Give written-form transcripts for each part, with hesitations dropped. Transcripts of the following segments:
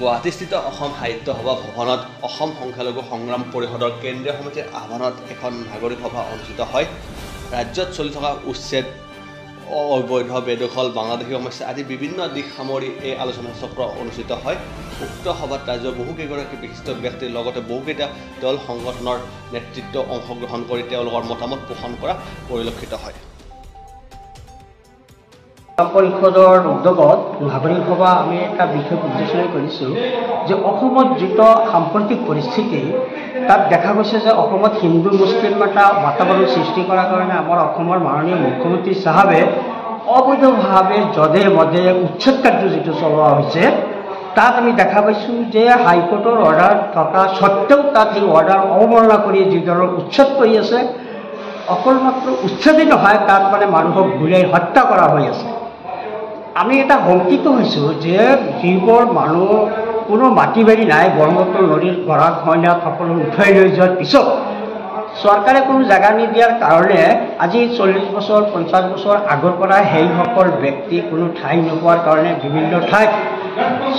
গুৱাহাটীস্থিত অসম সাহিত্য সভা ভৱনত অসম সংখ্যালঘু সংগ্ৰাম পৰিষদৰ কেন্দ্ৰীয় সমিতিৰ আহ্বানত এখন নাগৰিক সভা অনুষ্ঠিত হয়। ৰাজ্যত চলি থকা উচ্ছেদ, অবৈধ বেদখল, বাংলাদেশী সমস্যা আদি বিভিন্ন দিশ সামৰি এই আলোচনা চক্ৰ অনুষ্ঠিত হয়। উক্ত সভাত ৰাজ্যৰ বহুকেইগৰাকী বিশিষ্ট ব্যক্তিৰ লগতে বহুকেইটা দল সংগঠনৰ নেতৃত্ব অংশগ্ৰহণ কৰি তেওঁলোকৰ মতামত পোষণ কৰা পৰিলক্ষিত হয়। পৰিষদৰ উদ্যোগত নাগৰিক সভা আমি এটা বিশেষ উদ্দেশ্য কৰিছোঁ যে অসমত যিটো সাম্প্ৰতিক পৰিস্থিতি তাত দেখা গৈছে যে অসমত হিন্দু মুছলিম এটা বাতাবৰণ সৃষ্টি কৰাৰ কাৰণে আমাৰ অসমৰ মাননীয় মুখ্যমন্ত্ৰী চাহাবে অবৈধভাৱে জদে মদে উচ্ছেদ কাৰ্য যিটো চলোৱা হৈছে তাত আমি দেখা পাইছোঁ যে হাইকোৰ্টৰ অৰ্ডাৰ থকা স্বত্বেও তাত সেই অৰ্ডাৰ অৱমাননা কৰি যিদৰে উচ্ছেদ কৰি আছে, অকল মাত্ৰ উচ্ছেদেই নহয় তাত মানে মানুহক ঘূৰাই হত্যা কৰা হৈ আছে। আমি এটা শংকিত হৈছোঁ যে যিবোৰ মানুহ কোনো মাটি বাৰী নাই, ব্ৰহ্মপুত্ৰ নদীৰ গৰা খহনীয়াত সকলো উঠাই লৈ যোৱাৰ পিছত চৰকাৰে কোনো জেগা নিদিয়াৰ কাৰণে আজি 40 বছৰ 50 বছৰ আগৰ পৰা সেইসকল ব্যক্তি কোনো ঠাই নোপোৱাৰ কাৰণে বিভিন্ন ঠাইত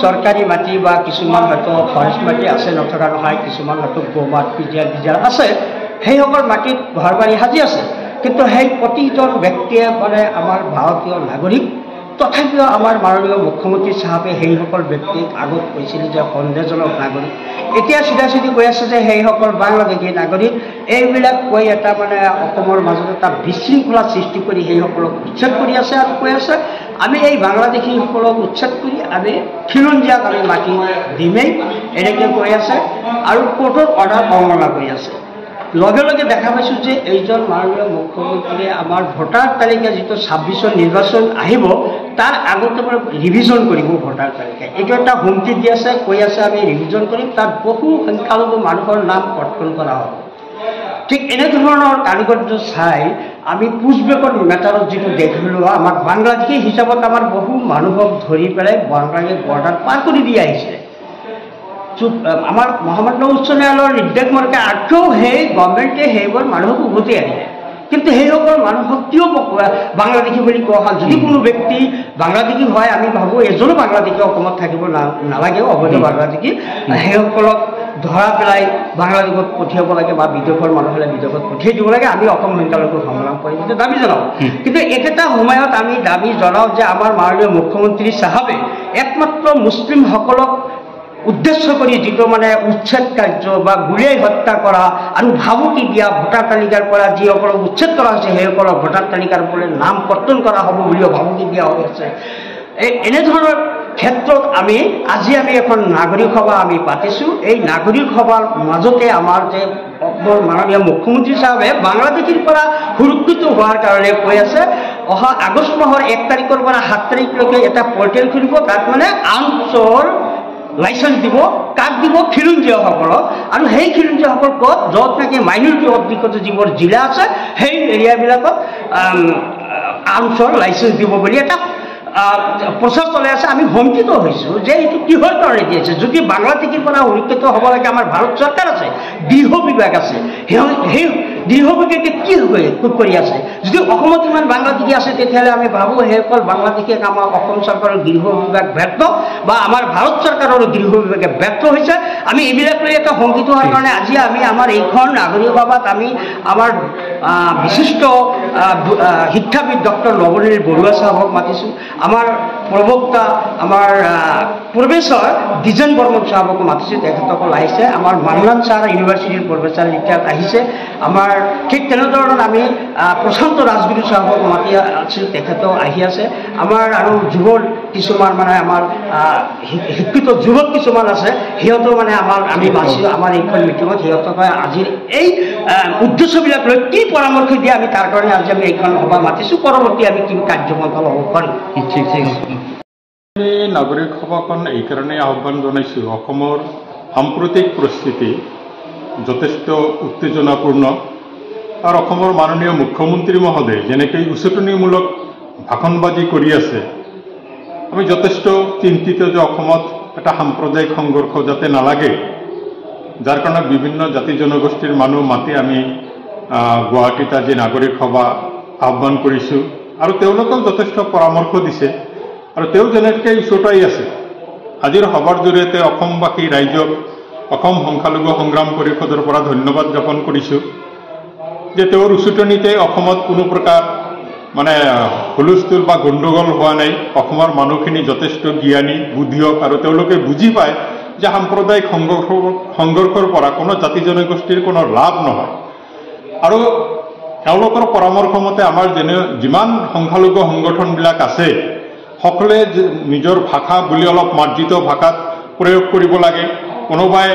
চৰকাৰী মাটি বা কিছুমান হয়তো ফৰেষ্ট মাটি আছে, নথকা নহয়, কিছুমান হয়তো গৌমাত পিজিয়াৰ আছে, সেইসকল মাটিত ঘৰ বাৰী সাজি আছে। কিন্তু সেই প্ৰতিজন ব্যক্তিয়ে মানে আমাৰ ভাৰতীয় নাগৰিক, তথাপিও আমাৰ মাননীয় মুখ্যমন্ত্ৰী চাহাবে সেইসকল ব্যক্তিক আগত কৈছিল যে সন্দেহজনক নাগৰিক, এতিয়া চিধা কৈ আছে যে সেইসকল বাংলাদেশী নাগৰিক। এইবিলাক কৈ এটা মানে অসমৰ মাজত এটা বিশৃংখলা সৃষ্টি কৰি সেইসকলক উচ্ছেদ কৰি আছে আৰু কৈ আছে আমি এই বাংলাদেশীসকলক উচ্ছেদ কৰি আমি খিলঞ্জীয়াক আমি মাটি দিমেই, এনেকৈ কৈ আছে আৰু কোৰ্টৰ অৰ্ডাৰ অৱমাননা কৰি আছে। লগে লগে দেখা পাইছোঁ যে এইজন মাননীয় মুখ্যমন্ত্ৰীয়ে আমাৰ ভোটাৰ তালিকা যিটো 26ৰ নিৰ্বাচন আহিব তাৰ আগতে মানে ৰিভিজন কৰিব ভোটাৰ তালিকা, এইটো এটা হুমকি দি আছে, কৈ আছে আমি ৰিভিজন কৰিম, তাত বহু সংখ্যালঘু মানুহৰ নাম কৰ্তন কৰা হ'ব। ঠিক এনেধৰণৰ কাৰিকৰ্য চাই আমি পুছবেকৰ মেটাৰত যিটো দেখিলোঁ, আমাৰ বাংলাদেশী হিচাপত আমাৰ বহু মানুহক ধৰি পেলাই বাংলাদেশ বৰ্ডাৰ পাৰ কৰি দি আহিছে। আমাৰ মহামান্য উচ্চ ন্যায়ালয়ৰ নিৰ্দেশ মৰ্মে আকৌ সেই গভৰ্ণমেণ্টে সেইবোৰ মানুহক উভতি আনিলে। কিন্তু সেইসকল মানুহক কিয় বাংলাদেশী বুলি কোৱা হয়? যদি কোনো ব্যক্তি বাংলাদেশী হয়, আমি ভাবোঁ এজনো বাংলাদেশী অসমত থাকিব নালাগে, অবৈধ বাংলাদেশী, সেইসকলক ধৰা পেলাই বাংলাদেশত পঠিয়াব লাগে বা বিদেশৰ মানুহ হ'লে বিদেশত পঠিয়াই দিব লাগে। আমি অসম সংখ্যালঘু সংগ্ৰাম পৰিষদে দাবী জনাওঁ। কিন্তু একেটা সময়ত আমি দাবী জনাওঁ যে আমাৰ মাননীয় মুখ্যমন্ত্ৰী চাহাবে একমাত্ৰ মুছলিমসকলক উদ্দেশ্য কৰি যিটো মানে উচ্ছেদ কাৰ্য বা গুলীয়াই হত্যা কৰা আৰু ভাবুকি দিয়া, ভোটাৰ তালিকাৰ পৰা যিসকলক উচ্ছেদ কৰা হৈছে সেইসকলক ভোটাৰ তালিকাৰ পৰা নাম কৰ্তন কৰা হ'ব বুলিও ভাবুকি দিয়া হৈ আছে। এনেধৰণৰ ক্ষেত্ৰত আজি আমি এখন নাগৰিক সভা আমি পাতিছোঁ। এই নাগৰিক সভাৰ মাজতে আমাৰ যে মাননীয় মুখ্যমন্ত্ৰী চাহাবে বাংলাদেশীৰ পৰা সুৰক্ষিত হোৱাৰ কাৰণে কৈ আছে অহা আগষ্ট মাহৰ 1 তাৰিখৰ পৰা 7 তাৰিখলৈকে এটা পৰ্টেল খুলিব, তাত মানে আনচৰ লাইচেন্স দিব, কাক দিব? খিলঞ্জীয়াসকলক। আৰু সেই খিলঞ্জীয়াসকল ক'ত? য'ত নেকি মাইনৰিটি অধিকৃত যিবোৰ জিলা আছে সেই এৰিয়াবিলাকত আনচৰ লাইচেন্স দিব বুলি এটা প্ৰচাৰ চলাই আছে। আমি শংকিত হৈছোঁ যে এইটো কিহৰ কাৰণে দি আছে? যদি বাংলাদেশীৰ পৰা সুৰক্ষিত হ'ব লাগে, আমাৰ ভাৰত চৰকাৰ আছে, গৃহ বিভাগ আছে, সেই গৃহ বিভাগে কি কৰি আছে? যদি অসমত ইমান বাংলাদেশী আছে তেতিয়াহ'লে আমি ভাবোঁ সেইসকল বাংলাদেশীক আমাৰ অসম চৰকাৰৰ গৃহ বিভাগ ব্যৰ্থ বা আমাৰ ভাৰত চৰকাৰৰ গৃহ বিভাগে ব্যৰ্থ হৈছে। আমি এইবিলাক লৈ এটা শংকিত হোৱাৰ কাৰণে আজি আমি আমাৰ এইখন নাগৰিক সভাত আমি আমাৰ বিশিষ্ট শিক্ষাবিদ ডক্টৰ নৱনীল বৰুৱা চাহাবক মাতিছোঁ, আমাৰ প্ৰবক্তা আমাৰ প্ৰফেচৰ দ্বিজেন বৰ্মন চাহাবকো মাতিছোঁ, তেখেতসকল আহিছে। আমাৰ মানলান ছাৰ ইউনিভাৰ্চিটিৰ প্ৰফেচাৰ ৰিটায়াৰ্ড আহিছে। আমাৰ ঠিক তেনেধৰণৰ আমি প্ৰশান্ত ৰাজগুৰু চাহাবক মাতি আছোঁ, তেখেতেও আহি আছে। আমাৰ আৰু যুৱক কিছুমান মানে আমাৰ শিক্ষিত যুৱক কিছুমান আছে, সিহঁতেও মানে আমি মাতিছোঁ আমাৰ এইখন মিটিঙত। সিহঁতক আজিৰ এই উদ্দেশ্যবিলাক লৈ কি পৰামৰ্শ দিয়ে আমি তাৰ কাৰণে আজি আমি এইখন সভা মাতিছোঁ। পৰৱৰ্তী আমি কি কাৰ্যপন্থা ল'ব পাৰিম। নাগৰিক সভাখন এই কাৰণে আহ্বান জনাইছোঁ, অসমৰ সাম্প্ৰতিক পৰিস্থিতি যথেষ্ট উত্তেজনাপূৰ্ণ আৰু অসমৰ মাননীয় মুখ্যমন্ত্ৰী মহোদয়ে যেনেকৈ উচতনিমূলক ভাষণবাজি কৰি আছে, আমি যথেষ্ট চিন্তিত যে অসমত এটা সাম্প্ৰদায়িক সংঘৰ্ষ যাতে নালাগে, যাৰ কাৰণে বিভিন্ন জাতি জনগোষ্ঠীৰ মানুহ মাতি আমি গুৱাহাটীত আজি নাগৰিক সভা আহ্বান কৰিছোঁ আৰু তেওঁলোকেও যথেষ্ট পৰামৰ্শ দিছে আৰু তেওঁ যেনেকৈ উচতাই আছে আজিৰ সভাৰ জৰিয়তে অসমবাসী ৰাইজক অসম সংখ্যালঘু সংগ্ৰাম পৰিষদৰ পৰা ধন্যবাদ জ্ঞাপন কৰিছোঁ যে তেওঁৰ উচতনিতে অসমত কোনো প্ৰকাৰ মানে হুলস্থুল বা গণ্ডগোল হোৱা নাই। অসমৰ মানুহখিনি যথেষ্ট জ্ঞানী বুদ্ধিয়ক আৰু তেওঁলোকে বুজি পায় যে সাম্প্ৰদায়িক সংঘৰ্ষৰ পৰা কোনো জাতি জনগোষ্ঠীৰ কোনো লাভ নহয় আৰু তেওঁলোকৰ পৰামৰ্শ মতে আমাৰ যিমান সংখ্যালঘু সংগঠনবিলাক আছে সকলোৱে নিজৰ ভাষা বুলি অলপ মাৰ্জিত ভাষাত প্ৰয়োগ কৰিব লাগে। কোনোবাই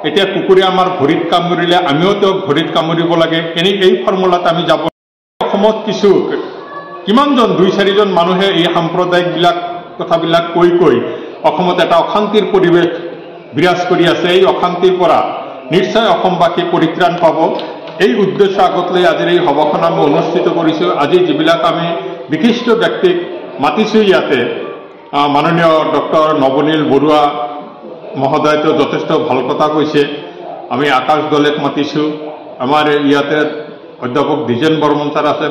এতিয়া কুকুৰে আমাৰ ভৰিত কামুৰিলে আমিও তেওঁক ভৰিত কামুৰিব লাগে, এই ফৰ্মুলাত আমি যাব। অসমত কিমানজন 2-4জন মানুহে এই সাম্প্ৰদায়িকবিলাক কথাবিলাক কৈ অসমত এটা অশান্তিৰ পৰিৱেশ বিৰাজ কৰি আছে। এই অশান্তিৰ পৰা নিশ্চয় অসমবাসী পৰিত্ৰাণ পাব। এই উদ্দেশ্য আগত লৈ আজিৰ এই সভাখন আমি অনুষ্ঠিত কৰিছোঁ। আজি যিবিলাক আমি বিশিষ্ট ব্যক্তিক মাতিছোঁ ইয়াতে, মাননীয় ডক্টৰ নৱনীল বৰুৱা মহোদয়তো যথেষ্ট ভাল কথা কৈছে। আমি আকাশ দলেক মাতিছোঁ, আমাৰ ইয়াতে অধ্যাপক দ্বিজেন বৰ্মন ছাৰ আছে,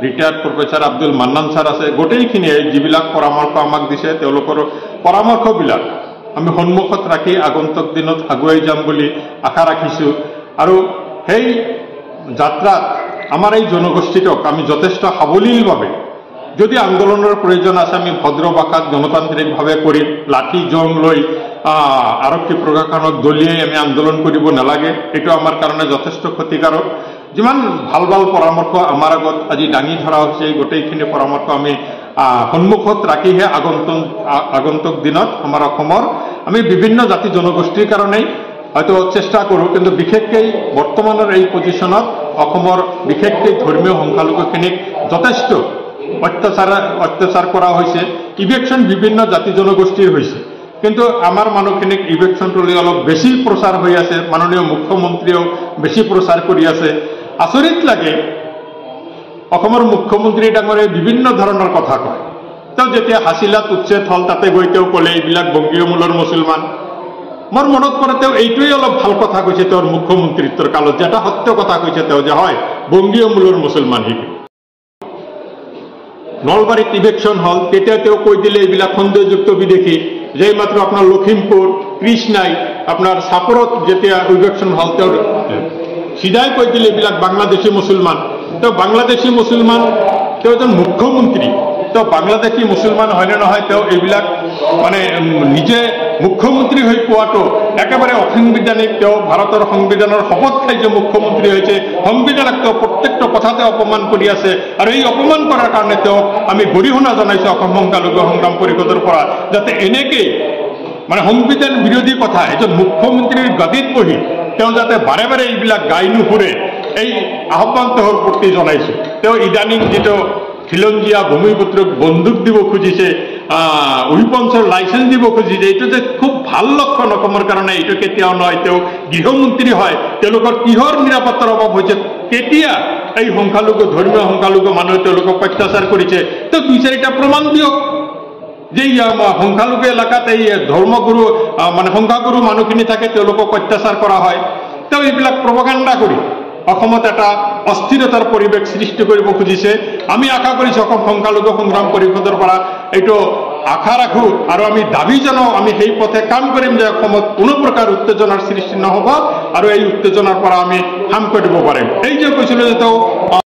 retired professor Abdul Mannan sir আছে। গোটেইখিনিয়ে যিবিলাক পৰামৰ্শ আমাক দিছে তেওঁলোকৰ পৰামৰ্শবিলাক আমি সন্মুখত ৰাখি আগন্তুক দিনত আগুৱাই যাম বুলি আশা ৰাখিছোঁ। আৰু সেই যাত্ৰাত আমাৰ এই জনগোষ্ঠীটোক আমি যথেষ্ট সাৱলীলভাৱে যদি আন্দোলনৰ প্ৰয়োজন আছে আমি ভদ্ৰ ভাষাত গণতান্ত্ৰিকভাৱে কৰিম। লাঠি জং লৈ আৰক্ষী প্ৰশাসনক দলিয়াই আমি আন্দোলন কৰিব নালাগে, এইটো আমাৰ কাৰণে যথেষ্ট ক্ষতিকাৰক। যিমান ভাল পৰামৰ্শ আমাৰ আগত আজি দাঙি ধৰা হৈছে এই গোটেইখিনি পৰামৰ্শ আমি সন্মুখত ৰাখিহে আগন্তুক দিনত আমাৰ অসমৰ আমি বিভিন্ন জাতি জনগোষ্ঠীৰ কাৰণেই হয়তো চেষ্টা কৰোঁ, কিন্তু বিশেষকৈ বৰ্তমানৰ এই পজিশ্যনত অসমৰ বিশেষকৈ ধৰ্মীয় সংখ্যালঘুখিনিক যথেষ্ট অত্যাচাৰ কৰা হৈছে। ইভেকশ্যন বিভিন্ন জাতি জনগোষ্ঠীৰ হৈছে, কিন্তু আমাৰ মানুহখিনিক ইভেকশ্যনটো লৈ অলপ বেছি প্ৰচাৰ হৈ আছে। মাননীয় মুখ্যমন্ত্ৰীয়েও বেছি প্ৰচাৰ কৰি আছে। আচৰিত লাগে, অসমৰ মুখ্যমন্ত্ৰী ডাঙৰীয়াই বিভিন্ন ধৰণৰ কথা কয়। তেওঁ যেতিয়া হাছিলাত উচ্ছেদ হ'ল তাতে গৈ তেওঁ ক'লে এইবিলাক বংগীয় মূলৰ মুছলমান। মোৰ মনত পৰে তেওঁ এইটোৱেই অলপ ভাল কথা কৈছে তেওঁৰ মুখ্যমন্ত্ৰীত্বৰ কালত, যে এটা সত্য কথা কৈছে তেওঁ যে হয় বংগীয় মূলৰ মুছলমান শিকিব। নলবাৰীত ইভেকশ্যন হ'ল তেতিয়া তেওঁ কৈ দিলে এইবিলাক সন্দেহযুক্ত বিদেশী। যেই মাত্ৰ আপোনাৰ লখিমপুৰ কৃষ্ণাই আপোনাৰ চাপৰত যেতিয়া ইভেকশ্যন হ'ল তেওঁৰ চিধাই কৈ দিলে এইবিলাক বাংলাদেশী মুছলমান। তেওঁ বাংলাদেশী মুছলমান, তেওঁ এজন মুখ্যমন্ত্ৰী, তেওঁ বাংলাদেশী মুছলমান হয়নে নহয় তেওঁ এইবিলাক মানে নিজে মুখ্যমন্ত্ৰী হৈ পোৱাটো একেবাৰে অসাংবিধানিক। তেওঁ ভাৰতৰ সংবিধানৰ শপত খাই যে মুখ্যমন্ত্ৰী হৈছে, সংবিধানক তেওঁ প্ৰত্যেকটো কথাতে অপমান কৰি আছে। আৰু এই অপমান কৰাৰ কাৰণে তেওঁক আমি গৰিহণা জনাইছোঁ অসম সংখ্যালঘু সংগ্ৰাম পৰিষদৰ পৰা, যাতে এনেকেই মানে সংবিধান বিৰোধী কথা এজন মুখ্যমন্ত্ৰীৰ গাদীত বহি তেওঁ যাতে বাৰে বাৰে এইবিলাক গাই নুফুৰে, এই আহ্বান তেওঁৰ প্ৰতি জনাইছোঁ। তেওঁ ইদানিং যিটো খিলঞ্জীয়া ভূমিপুত্ৰক বন্দুক দিব খুজিছে, উইপন্সৰ লাইচেন্স দিব খুজিছে, এইটো যে খুব ভাল লক্ষণ অসমৰ কাৰণে। এইটো কেতিয়াও নহয়। তেওঁ গৃহমন্ত্ৰী হয়, তেওঁলোকৰ কিহৰ নিৰাপত্তাৰ অভাৱ হৈছে? কেতিয়া এই ধৰ্মীয় সংখ্যালঘু মানুহে তেওঁলোকক অত্যাচাৰ কৰিছে? তেওঁ 2-4টা প্ৰমাণ দিয়ক যে সংখ্যালঘু এলেকাত এই ধৰ্মগুৰু মানে সংখ্যাগুৰু মানুহখিনি থাকে, তেওঁলোকক অত্যাচাৰ কৰা হয়। তেওঁ এইবিলাক প্ৰপাগাণ্ডা কৰি অসমত এটা অস্থিৰতাৰ পৰিৱেশ সৃষ্টি কৰিব খুজিছে। আমি আশা কৰিছোঁ অসম সংখ্যালঘু সংগ্ৰাম পৰিষদৰ পৰা এইটো আশা ৰাখোঁ আৰু আমি দাবী জনাওঁ, আমি সেই পথে কাম কৰিম যে অসমত কোনো প্ৰকাৰ উত্তেজনাৰ সৃষ্টি নহ'ব আৰু এই উত্তেজনাৰ পৰা আমি হাম কৰিব পাৰিম। এই যে কৈছিলোঁ যে তেওঁ